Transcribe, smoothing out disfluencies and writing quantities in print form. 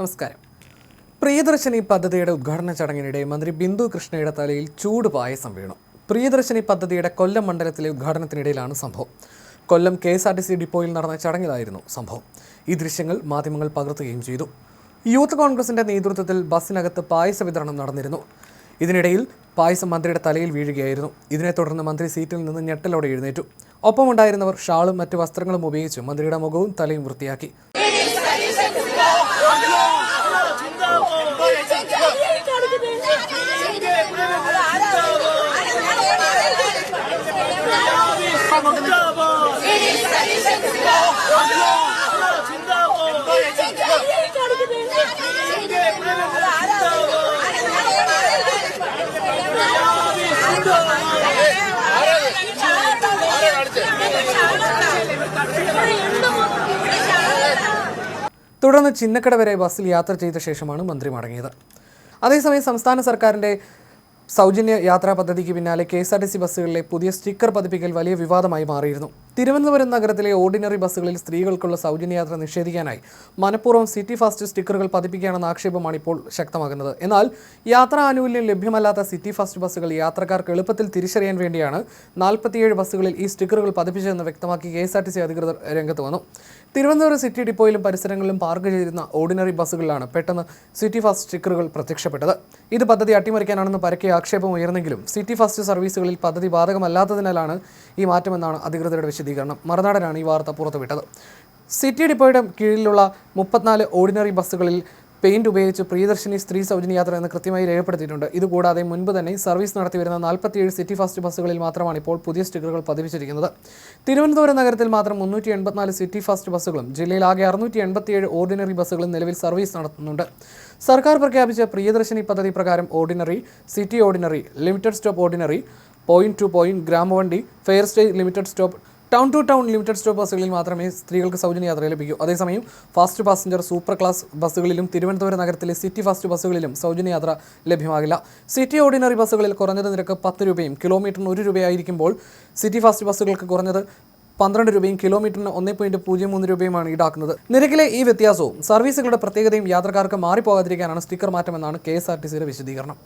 നമസ്കാരം. പ്രിയദർശിനി പദ്ധതിയുടെ ഉദ്ഘാടന ചടങ്ങിനിടെ മന്ത്രി ബിന്ദു കൃഷ്ണയുടെ തലയിൽ ചൂട് പായസം വീണു. പ്രിയദർശിനി പദ്ധതിയുടെ കൊല്ലം മണ്ഡലത്തിലെ ഉദ്ഘാടനത്തിനിടയിലാണ് സംഭവം. കൊല്ലം KSRTC ഡിപ്പോയിൽ നടന്ന ചടങ്ങിലായിരുന്നു സംഭവം. ഈ ദൃശ്യങ്ങൾ മാധ്യമങ്ങൾ പകർത്തുകയും ചെയ്തു. യൂത്ത് കോൺഗ്രസിന്റെ നേതൃത്വത്തിൽ ബസ്സിനകത്ത് പായസ വിതരണം നടന്നിരുന്നു. ഇതിനിടയിൽ പായസം മന്ത്രിയുടെ തലയിൽ വീഴുകയായിരുന്നു. ഇതിനെ തുടർന്ന് മന്ത്രി സീറ്റിൽ നിന്ന് ഞെട്ടലോടെ എഴുന്നേറ്റു. ഒപ്പമുണ്ടായിരുന്നവർ ഷാളും മറ്റു വസ്ത്രങ്ങളും ഉപയോഗിച്ച് മന്ത്രിയുടെ മുഖവും തലയും വൃത്തിയാക്കി. തുടർന്ന് ചിന്നക്കട വരെ ബസ്സിൽ യാത്ര ചെയ്ത ശേഷമാണ് മന്ത്രി മടങ്ങിയത്. അതേസമയം സംസ്ഥാന സർക്കാരിൻ്റെ സൗജന്യ യാത്രാ പദ്ധതിക്ക് പിന്നാലെ KSRTC ബസ്സുകളിലെ പുതിയ സ്റ്റിക്കർ പതിപ്പിക്കൽ വലിയ വിവാദമായി മാറിയിരുന്നു. തിരുവനന്തപുരം നഗരത്തിലെ ഓർഡിനറി ബസ്സുകളിൽ സ്ത്രീകൾക്കുള്ള സൗജന്യ യാത്ര നിഷേധിക്കാനായി മനഃപൂർവ്വം സിറ്റി ഫാസ്റ്റ് സ്റ്റിക്കറുകൾ പതിപ്പിക്കുകയാണെന്ന ആക്ഷേപമാണ് ഇപ്പോൾ ശക്തമാകുന്നത്. എന്നാൽ യാത്രാ ആനുകൂല്യം ലഭ്യമല്ലാത്ത സിറ്റി ഫാസ്റ്റ് ബസ്സുകൾ യാത്രക്കാർക്ക് എളുപ്പത്തിൽ തിരിച്ചറിയാൻ വേണ്ടിയാണ് 47 ബസ്സുകളിൽ ഈ സ്റ്റിക്കറുകൾ പതിപ്പിച്ചതെന്ന് വ്യക്തമാക്കി KSRTC അധികൃതർ രംഗത്ത് വന്നു. തിരുവനന്തപുരം സിറ്റി ഡിപ്പോയിലും പരിസരങ്ങളിലും പാർക്ക് ചെയ്തിരുന്ന ഓർഡിനറി ബസ്സുകളിലാണ് പെട്ടെന്ന് സിറ്റി ഫാസ്റ്റ് സ്റ്റിക്കറുകൾ പ്രത്യക്ഷപ്പെട്ടത്. ഇത് പദ്ധതി അട്ടിമറിക്കാനാണെന്ന് പരക്കെ ആക്ഷേപം ഉയർന്നെങ്കിലും സിറ്റി ഫാസ്റ്റ് സർവീസുകളിൽ പദ്ധതി ബാധകമല്ലാത്തതിനാലാണ് ഈ മാറ്റമെന്നാണ് അധികൃതരുടെ വിശദീകരണം. മറുനാടനാണ് ഈ വാർത്ത പുറത്തുവിട്ടത്. സിറ്റി ഡിപ്പോയുടെ കീഴിലുള്ള 34 ഓർഡിനറി ബസ്സുകളിൽ പെയിന്റ് ഉപയോഗിച്ച് പ്രിയദർശിനി സ്ത്രീ സൗജന്യ യാത്ര എന്ന് കൃത്യമായി രേഖപ്പെടുത്തിയിട്ടുണ്ട്. ഇതുകൂടാതെ മുൻപ് തന്നെ സർവീസ് നടത്തിവരുന്ന 47 സിറ്റി ഫാസ്റ്റ് ബസ്സുകളിൽ മാത്രമാണ് ഇപ്പോൾ പുതിയ സ്റ്റിക്കറുകൾ പതിപ്പിച്ചിരിക്കുന്നത്. തിരുവനന്തപുരം നഗരത്തിൽ മാത്രം 384 സിറ്റി ഫാസ്റ്റ് ബസ്സുകളും ജില്ലയിൽ ആകെ 687 ഓർഡിനറി ബസ്സുകളും നിലവിൽ സർവീസ് നടത്തുന്നുണ്ട്. സർക്കാർ പ്രഖ്യാപിച്ച പ്രിയദർശിനി പദ്ധതി പ്രകാരം ordinary, city ordinary, limited stop ordinary, point to point, ഗ്രാമവണ്ടി, fare stage limited stop, town to town limited stop ബസ്സുകളിൽ മാത്രമേ സ്ത്രീകൾക്ക് സൗജന്യ യാത്ര ലഭിക്കൂ. അതേസമയം ഫാസ്റ്റ് പാസഞ്ചർ, സൂപ്പർ ക്ലാസ് ബസ്സുകളിലും തിരുവനന്തപുരം നഗരത്തിലെ സിറ്റി ഫാസ്റ്റ് ബസ്സുകളിലും സൗജന്യ യാത്ര ലഭ്യമാകില്ല. സിറ്റി ഓർഡിനറി ബസ്സുകളിൽ കുറഞ്ഞത് നിരക്ക് 10 രൂപയും കിലോമീറ്ററിന് 1 രൂപയായിരിക്കുമ്പോൾ സിറ്റി ഫാസ്റ്റ് ബസ്സുകൾക്ക് കുറഞ്ഞത് 12 രൂപയും കിലോമീറ്ററിന് 1.03 രൂപയുമാണ് ഈടാക്കുന്നത്. നിരക്കിലെ ഈ വ്യത്യാസവും സർവീസുകളുടെ പ്രത്യേകതയും യാത്രക്കാർക്ക് മാറിപ്പോകാതിരിക്കാനാണ് സ്റ്റിക്കർ മാറ്റമെന്നാണ് KSRTCയുടെ വിശദീകരണം.